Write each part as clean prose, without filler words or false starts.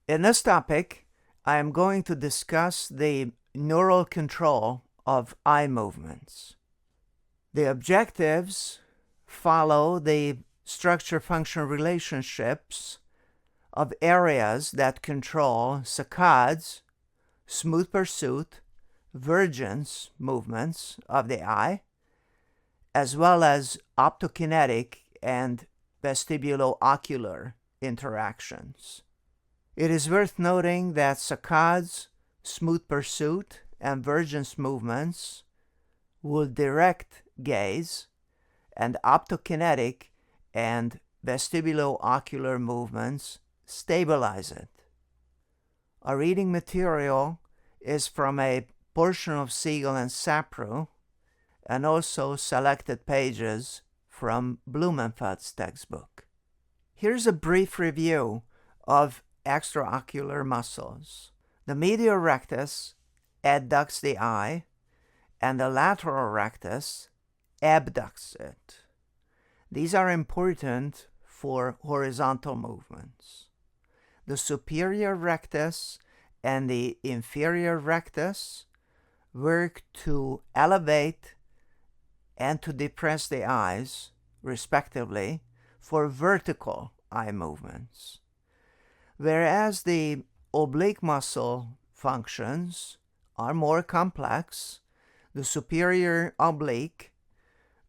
In this topic, I am going to discuss the neural control of eye movements. The objectives follow the structure-function relationships of areas that control saccades, smooth pursuit, vergence movements of the eye, as well as optokinetic and vestibulo-ocular interactions. It is worth noting that saccades, smooth pursuit, and vergence movements will direct gaze, and optokinetic and vestibulo-ocular movements stabilize it. Our reading material is from a portion of Siegel and Sapru, and also selected pages from Blumenfeld's textbook. Here's a brief review of extraocular muscles. The medial rectus adducts the eye, and the lateral rectus abducts it. These are important for horizontal movements. The superior rectus and the inferior rectus work to elevate and to depress the eyes, respectively, for vertical eye movements, whereas the oblique muscle functions are more complex. The superior oblique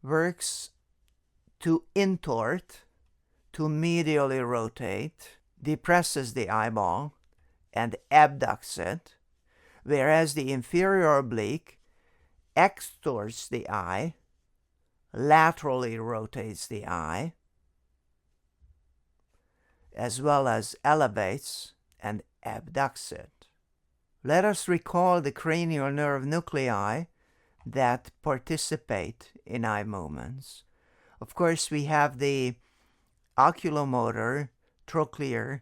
works to intort, to medially rotate, depresses the eyeball, and abducts it, whereas the inferior oblique extorts the eye, laterally rotates the eye, as well as elevates and abducts it. Let us recall the cranial nerve nuclei that participate in eye movements. Of course, we have the oculomotor, trochlear,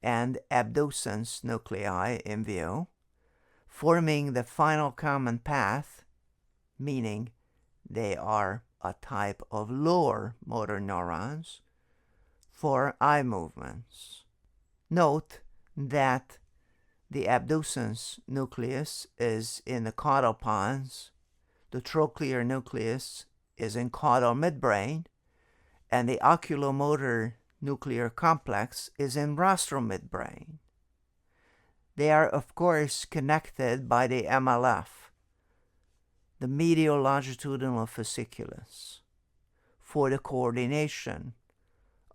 and abducens nuclei in view, forming the final common path, meaning they are a type of lower motor neurons for eye movements. Note that the abducens nucleus is in the caudal pons, the trochlear nucleus is in caudal midbrain, and the oculomotor nuclear complex is in rostral midbrain. They are, of course, connected by the MLF, the medial longitudinal fasciculus, for the coordination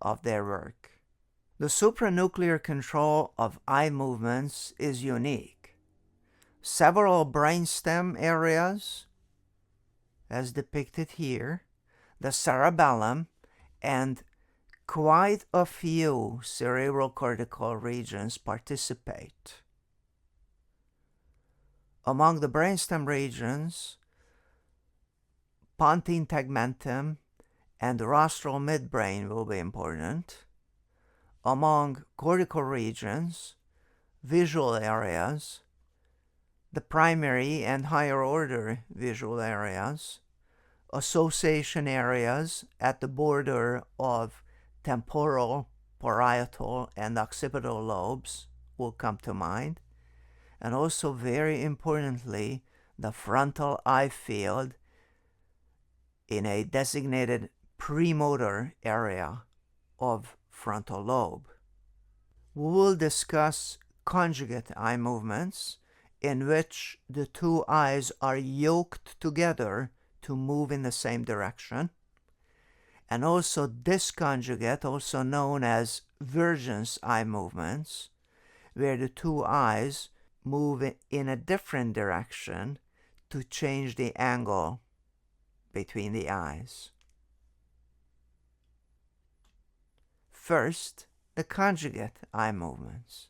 of their work. The supranuclear control of eye movements is unique. Several brainstem areas, as depicted here, the cerebellum, and quite a few cerebrocortical regions participate. Among the brainstem regions, pontine tegmentum and rostral midbrain will be important. Among cortical regions, visual areas, the primary and higher order visual areas, association areas at the border of temporal, parietal, and occipital lobes will come to mind, and also very importantly, the frontal eye field in a designated premotor area of frontal lobe. We will discuss conjugate eye movements in which the two eyes are yoked together to move in the same direction, and also disconjugate, also known as vergence eye movements, where the two eyes move in a different direction to change the angle between the eyes. First, the conjugate eye movements.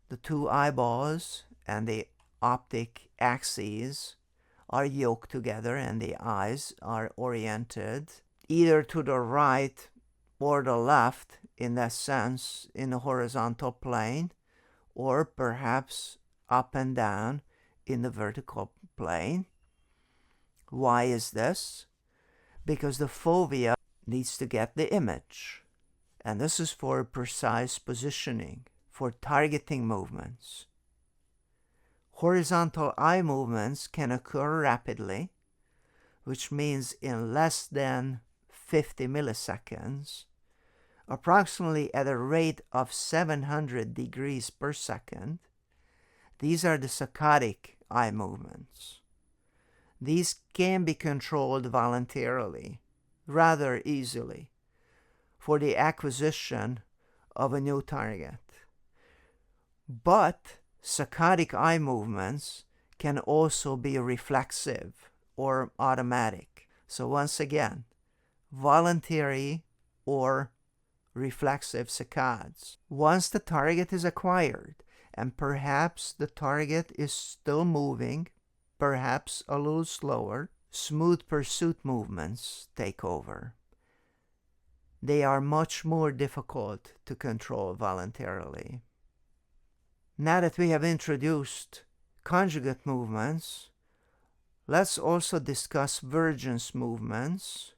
The two eyeballs and the optic axes are yoked together, and the eyes are oriented either to the right or the left, in that sense, in the horizontal plane, or perhaps up and down in the vertical plane. Why is this? Because the fovea needs to get the image, and this is for precise positioning for targeting movements. Horizontal eye movements can occur rapidly, which means in less than 50 milliseconds, approximately at a rate of 700 degrees per second. These are the saccadic eye movements. These can be controlled voluntarily, rather easily, for the acquisition of a new target. But saccadic eye movements can also be reflexive or automatic. So once again, voluntary or reflexive saccades. Once the target is acquired, and perhaps the target is still moving, perhaps a little slower, smooth pursuit movements take over. They are much more difficult to control voluntarily. Now that we have introduced conjugate movements, let's also discuss vergence movements,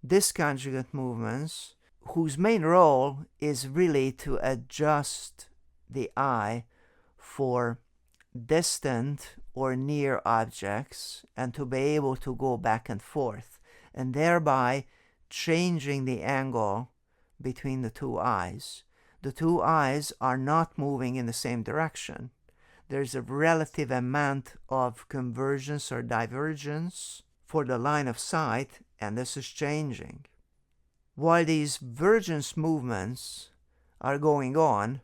disconjugate movements, whose main role is really to adjust the eye for distant or near objects and to be able to go back and forth, and thereby changing the angle between the two eyes. The two eyes are not moving in the same direction. There's a relative amount of convergence or divergence for the line of sight, and this is changing. While these vergence movements are going on,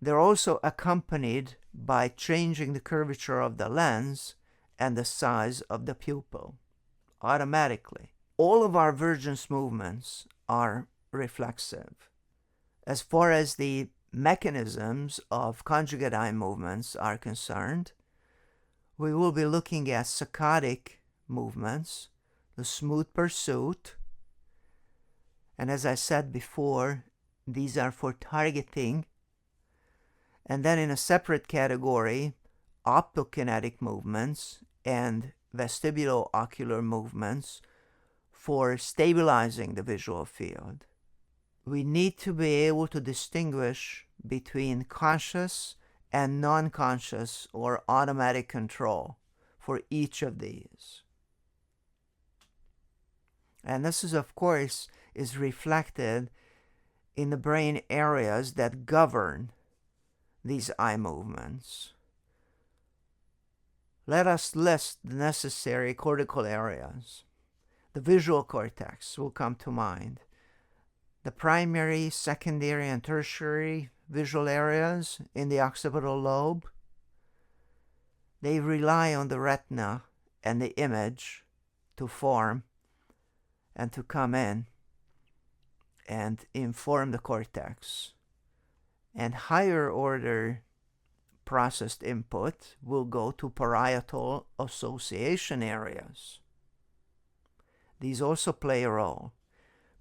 they're also accompanied by changing the curvature of the lens and the size of the pupil automatically. All of our vergence movements are reflexive. As far as the mechanisms of conjugate eye movements are concerned, we will be looking at saccadic movements, the smooth pursuit, and as I said before, these are for targeting. And then in a separate category, optokinetic movements and vestibulo-ocular movements for stabilizing the visual field. We need to be able to distinguish between conscious and non-conscious or automatic control for each of these. And this is, of course, is reflected in the brain areas that govern these eye movements. Let us list the necessary cortical areas. The visual cortex will come to mind. The primary, secondary, and tertiary visual areas in the occipital lobe, they rely on the retina and the image to form and to come in and inform the cortex. And higher order processed input will go to parietal association areas. These also play a role,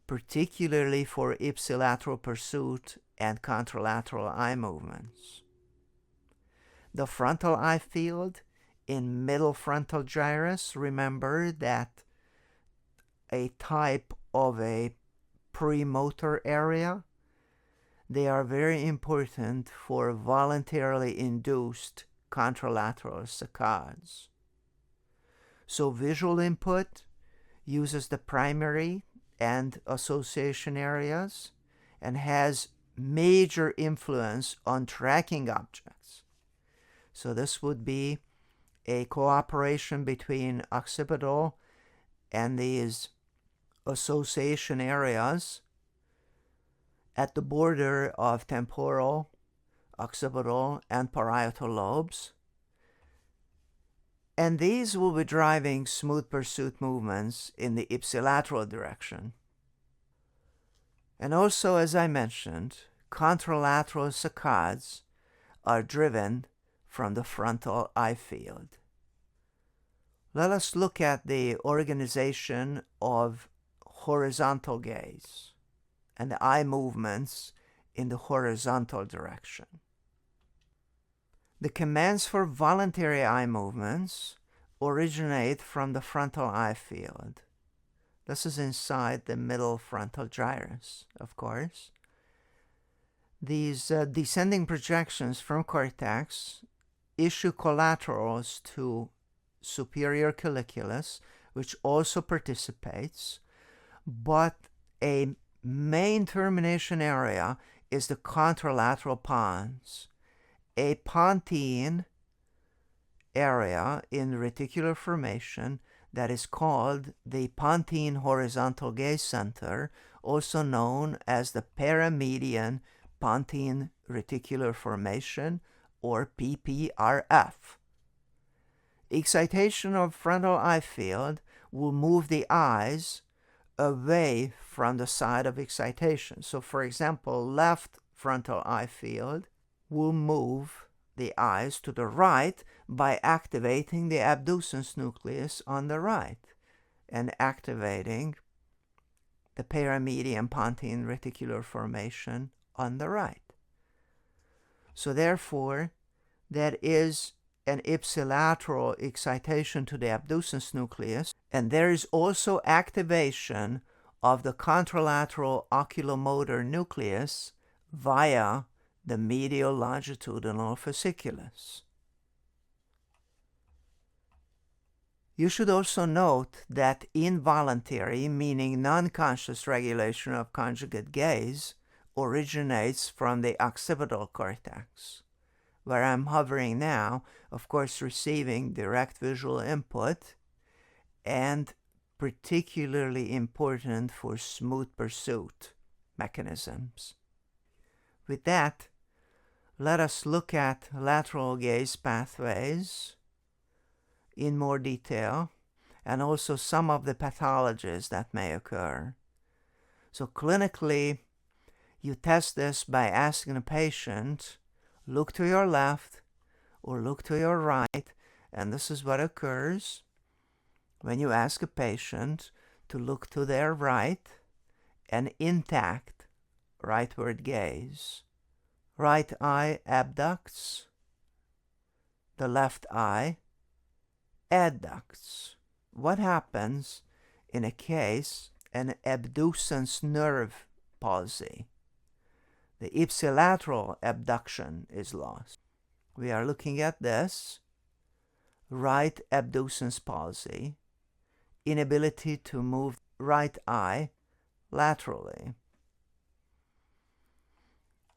particularly for ipsilateral pursuit and contralateral eye movements. The frontal eye field in middle frontal gyrus, remember that a type of a premotor area, they are very important for voluntarily induced contralateral saccades. So visual input uses the primary and association areas and has major influence on tracking objects. So this would be a cooperation between occipital and these association areas at the border of temporal, occipital, and parietal lobes. And these will be driving smooth pursuit movements in the ipsilateral direction. And also, as I mentioned, contralateral saccades are driven from the frontal eye field. Let us look at the organization of horizontal gaze and the eye movements in the horizontal direction. The commands for voluntary eye movements originate from the frontal eye field. This is inside the middle frontal gyrus, of course. these descending projections from cortex issue collaterals to superior colliculus, which also participates, but a main termination area is the contralateral pons, a pontine area in reticular formation that is called the pontine horizontal gaze center, also known as the paramedian pontine reticular formation, or PPRF. Excitation of frontal eye field will move the eyes away from the side of excitation. So, for example, left frontal eye field will move the eyes to the right by activating the abducens nucleus on the right and activating the paramedian pontine reticular formation on the right. So therefore, there is an ipsilateral excitation to the abducens nucleus, and there is also activation of the contralateral oculomotor nucleus via the medial longitudinal fasciculus. You should also note that involuntary, meaning non-conscious regulation of conjugate gaze, originates from the occipital cortex, where I'm hovering now, of course receiving direct visual input, and particularly important for smooth pursuit mechanisms. With that, let us look at lateral gaze pathways in more detail, and also some of the pathologies that may occur. So clinically, you test this by asking a patient, look to your left or look to your right, and this is what occurs when you ask a patient to look to their right, an intact rightward gaze. Right eye abducts, the left eye adducts. What happens in a case, an abducens nerve palsy? The ipsilateral abduction is lost. We are looking at this, right abducens palsy, inability to move right eye laterally.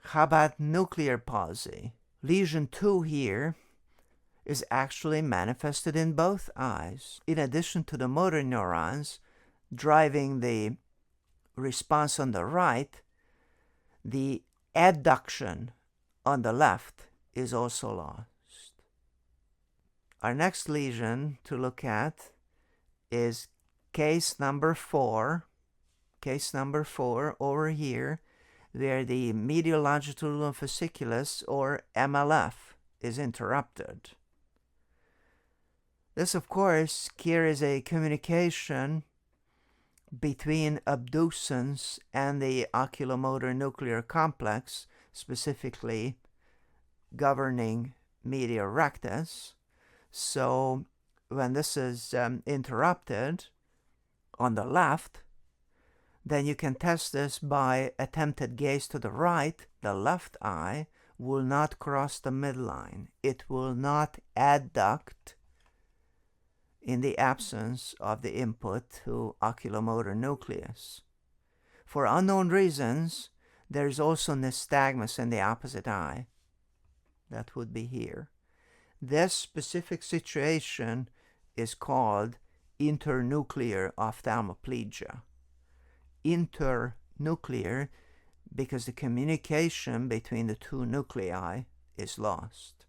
How about nuclear palsy? Lesion 2 here is actually manifested in both eyes. In addition to the motor neurons driving the response on the right, the adduction on the left is also lost. Our next lesion to look at is case number 4. Case number 4 over here, where the medial longitudinal fasciculus, or MLF, is interrupted. This, of course, carries a communication between abducens and the oculomotor nuclear complex, specifically governing media rectus. So when this is interrupted on the left, then you can test this by attempted gaze to the right. The left eye will not cross the midline. It will not adduct in the absence of the input to oculomotor nucleus. For unknown reasons, there is also nystagmus in the opposite eye. That would be here. This specific situation is called internuclear ophthalmoplegia. Internuclear because the communication between the two nuclei is lost.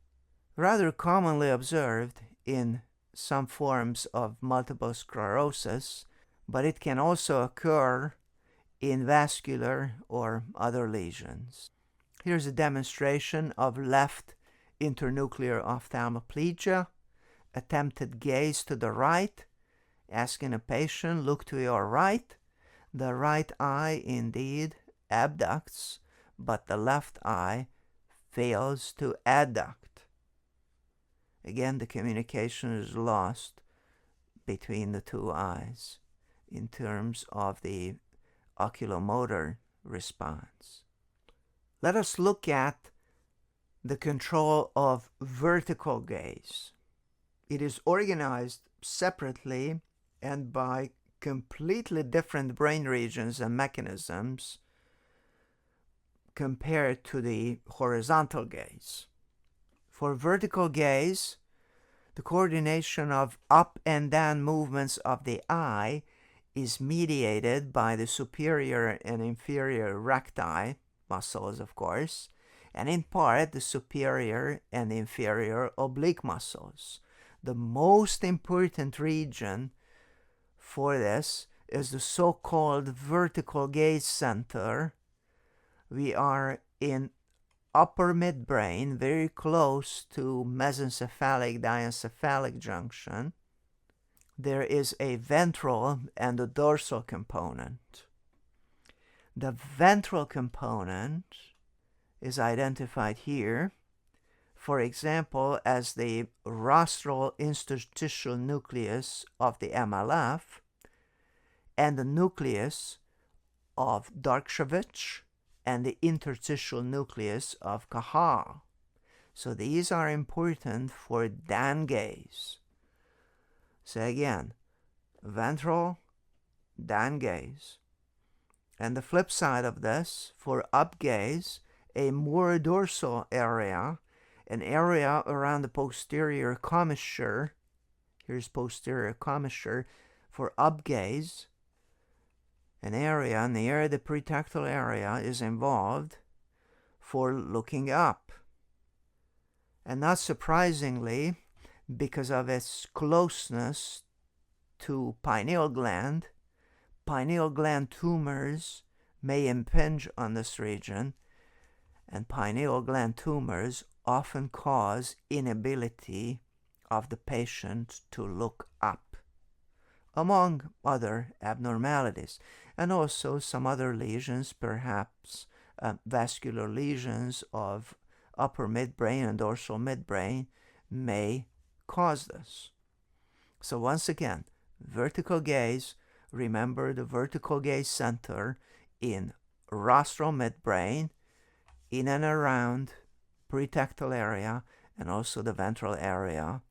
Rather commonly observed in some forms of multiple sclerosis, but it can also occur in vascular or other lesions. Here's a demonstration of left internuclear ophthalmoplegia. Attempted gaze to the right, asking a patient, look to your right. The right eye indeed abducts, but the left eye fails to adduct. Again, the communication is lost between the two eyes in terms of the oculomotor response. Let us look at the control of vertical gaze. It is organized separately and by completely different brain regions and mechanisms compared to the horizontal gaze. For vertical gaze, the coordination of up and down movements of the eye is mediated by the superior and inferior recti muscles, of course, and in part the superior and inferior oblique muscles. The most important region for this is the so-called vertical gaze center. We are in upper midbrain, very close to mesencephalic diencephalic junction. There is a ventral and a dorsal component. The ventral component is identified here, for example, as the rostral interstitial nucleus of the MLF and the nucleus of Darkshevich and the interstitial nucleus of Cajal. So these are important for down gaze. So again, ventral, down gaze. And the flip side of this, for up gaze, a more dorsal area, an area around the posterior commissure. Here's posterior commissure. For up gaze, an area in the area of the pretectal area is involved for looking up. And not surprisingly, because of its closeness to pineal gland tumors may impinge on this region, and pineal gland tumors often cause inability of the patient to look up, among other abnormalities, and also some other lesions, perhaps vascular lesions of upper midbrain and dorsal midbrain may cause this. So once again, vertical gaze, remember the vertical gaze center in rostral midbrain, in and around pretectal area, and also the ventral area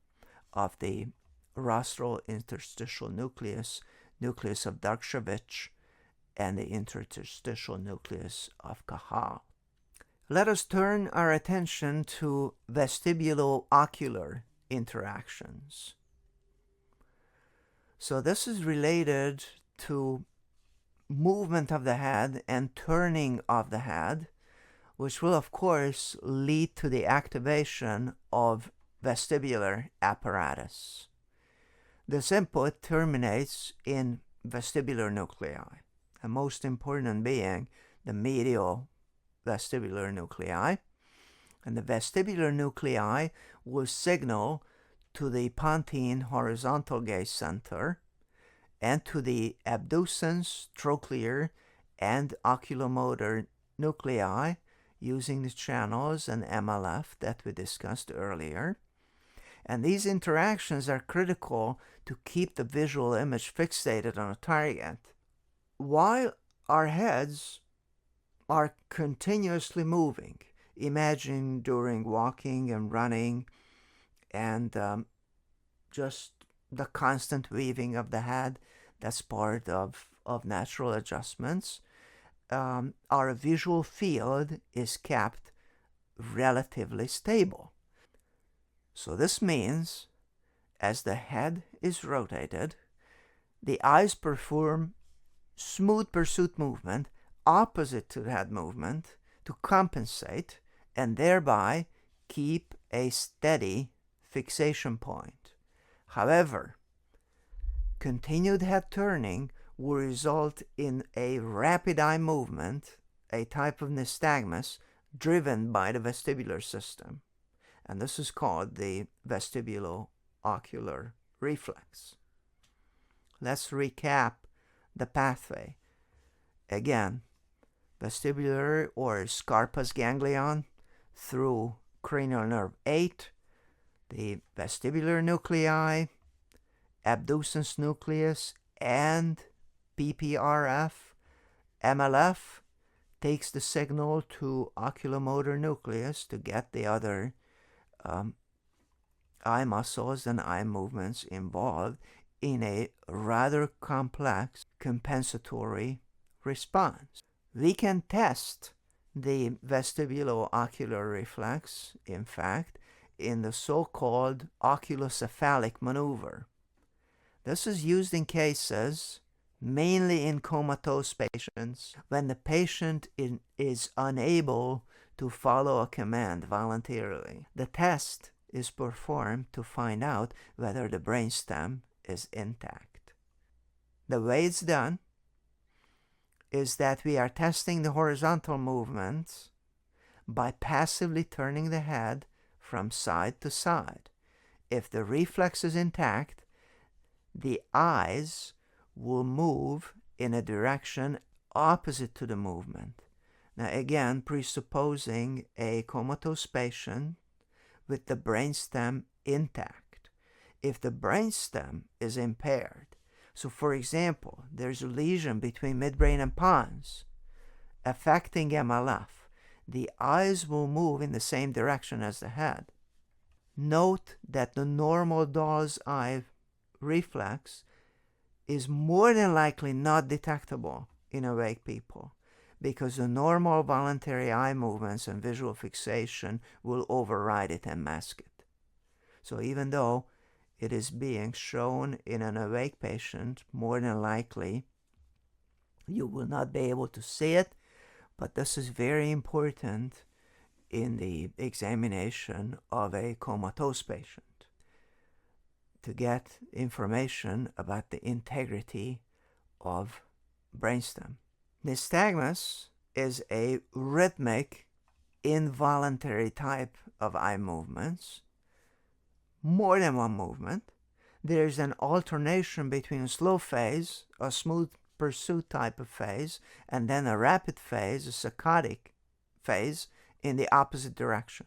of the rostral interstitial nucleus of Darkshevich, and the interstitial nucleus of Cajal. Let us turn our attention to vestibulo-ocular interactions. So this is related to movement of the head and turning of the head, which will of course lead to the activation of vestibular apparatus. This input terminates in vestibular nuclei, the most important being the medial vestibular nuclei. And the vestibular nuclei will signal to the pontine horizontal gaze center and to the abducens, trochlear, and oculomotor nuclei using the channels and MLF that we discussed earlier. And these interactions are critical to keep the visual image fixated on a target. While our heads are continuously moving, imagine during walking and running and just the constant weaving of the head, that's part of natural adjustments. Our visual field is kept relatively stable. So this means as the head is rotated, the eyes perform smooth pursuit movement opposite to the head movement to compensate and thereby keep a steady fixation point. However, continued head turning will result in a rapid eye movement, a type of nystagmus, driven by the vestibular system. And this is called the vestibulo-ocular reflex. Let's recap the pathway. Again, vestibular or Scarpa's ganglion through cranial nerve 8, the vestibular nuclei, abducens nucleus, and PPRF, MLF takes the signal to oculomotor nucleus to get the other eye muscles and eye movements involved in a rather complex compensatory response. We can test the vestibulo-ocular reflex, in fact, in the so-called oculocephalic maneuver. This is used in cases mainly in comatose patients when the patient is unable to follow a command voluntarily. The test is performed to find out whether the brainstem is intact. The way it's done is that we are testing the horizontal movements by passively turning the head from side to side. If the reflex is intact, the eyes will move in a direction opposite to the movement. Now again, presupposing a comatose patient with the brainstem intact. If the brainstem is impaired, so for example, there's a lesion between midbrain and pons affecting MLF, the eyes will move in the same direction as the head. Note that the normal doll's eye reflex is more than likely not detectable in awake people because the normal voluntary eye movements and visual fixation will override it and mask it. So even though it is being shown in an awake patient, more than likely you will not be able to see it, but this is very important in the examination of a comatose patient to get information about the integrity of brainstem. Nystagmus is a rhythmic, involuntary type of eye movements. More than one movement. There's an alternation between a slow phase, a smooth pursuit type of phase, and then a rapid phase, a saccadic phase, in the opposite direction.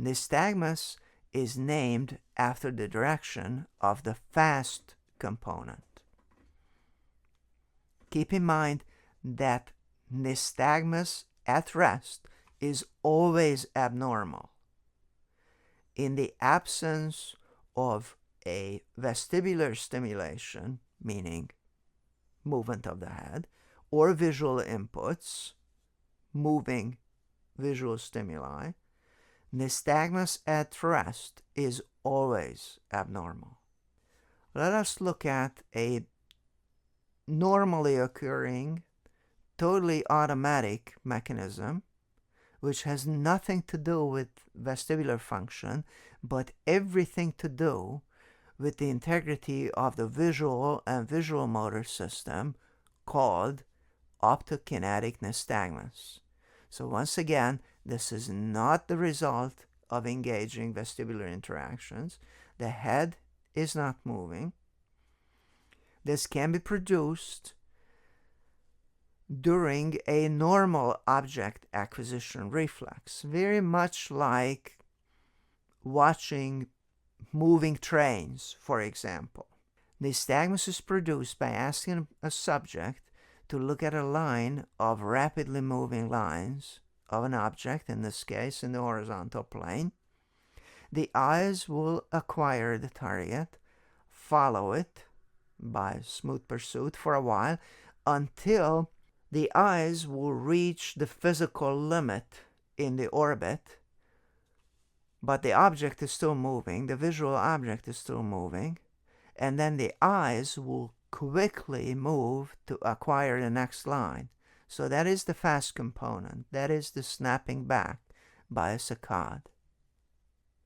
Nystagmus is named after the direction of the fast component. Keep in mind that nystagmus at rest is always abnormal. In the absence of a vestibular stimulation, meaning movement of the head, or visual inputs, moving visual stimuli, nystagmus at rest is always abnormal. Let us look at a normally occurring, totally automatic mechanism which has nothing to do with vestibular function, but everything to do with the integrity of the visual and visual motor system, called optokinetic nystagmus. So once again, this is not the result of engaging vestibular interactions. The head is not moving. This can be produced during a normal object acquisition reflex, very much like watching moving trains, for example. Nystagmus is produced by asking a subject to look at a line of rapidly moving lines of an object, in this case in the horizontal plane. The eyes will acquire the target, follow it by smooth pursuit for a while, until the eyes will reach the physical limit in the orbit, but the object is still moving, the visual object is still moving, and then the eyes will quickly move to acquire the next line. So that is the fast component. That is the snapping back by a saccade.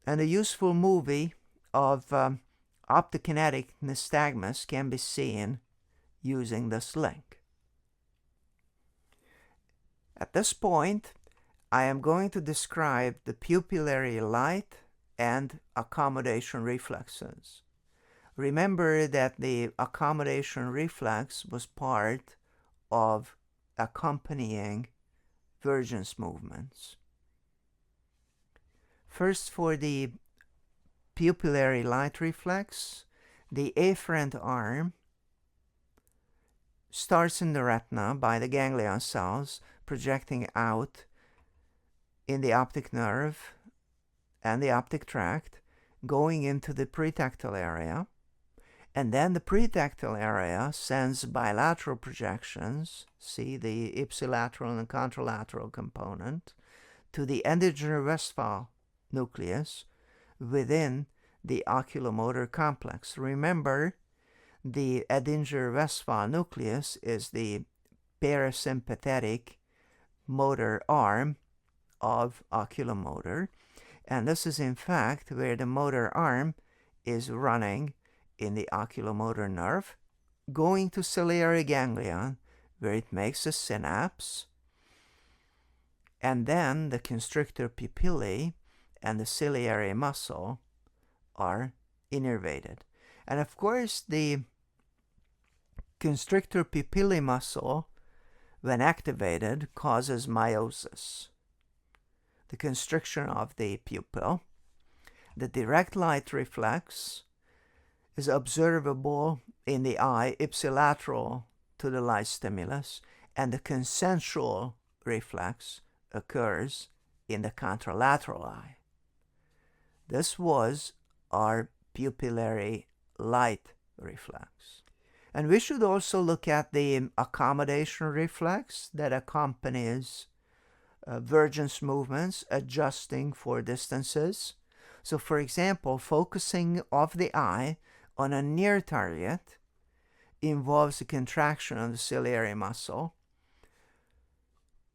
And a useful movie of optokinetic nystagmus can be seen using this link. At this point, I am going to describe the pupillary light and accommodation reflexes. Remember that the accommodation reflex was part of accompanying vergence movements. First, for the pupillary light reflex, the afferent arm starts in the retina by the ganglion cells, projecting out in the optic nerve and the optic tract, going into the pretactile area. And then the pretactile area sends bilateral projections, see the ipsilateral and contralateral component, to the Edinger-Westphal nucleus within the oculomotor complex. Remember, the Edinger-Westphal nucleus is the parasympathetic motor arm of oculomotor, and this is in fact where the motor arm is running in the oculomotor nerve, going to ciliary ganglion, where it makes a synapse, and then the constrictor pupillae and the ciliary muscle are innervated. And of course, the constrictor pupillae muscle, when activated, causes miosis, the constriction of the pupil. The direct light reflex is observable in the eye ipsilateral to the light stimulus, and the consensual reflex occurs in the contralateral eye. This was our pupillary light reflex. And we should also look at the accommodation reflex that accompanies vergence movements, adjusting for distances. So for example, focusing of the eye on a near target involves a contraction of the ciliary muscle,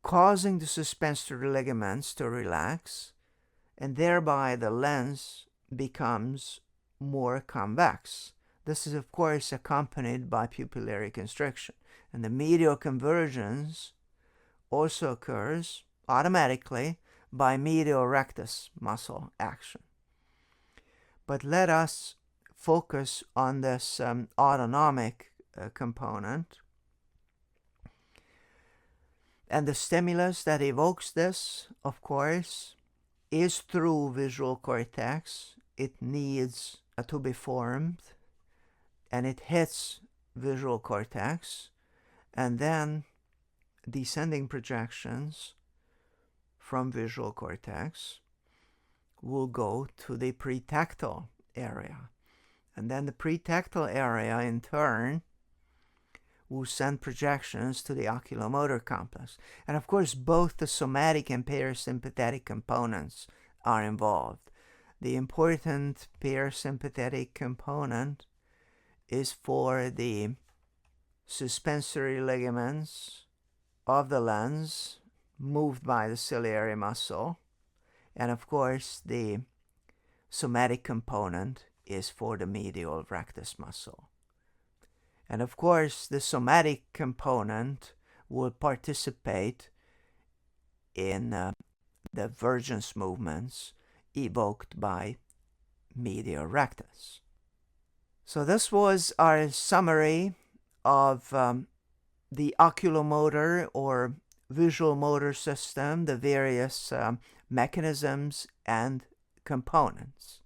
causing the suspensory ligaments to relax, and thereby the lens becomes more convex. This is of course accompanied by pupillary constriction, and the medial convergence also occurs automatically by medial rectus muscle action. But let us focus on this autonomic component. And the stimulus that evokes this, of course, is through visual cortex. It needs to be formed, and it hits visual cortex, and then descending projections from visual cortex will go to the pretactile area. And then the pretactile area in turn will send projections to the oculomotor complex. And of course, both the somatic and parasympathetic components are involved. The important parasympathetic component is for the suspensory ligaments of the lens moved by the ciliary muscle. And of course, the somatic component is for the medial rectus muscle. And of course, the somatic component will participate in the vergence movements evoked by medial rectus. So this was our summary of the oculomotor or visual motor system, the various mechanisms and components.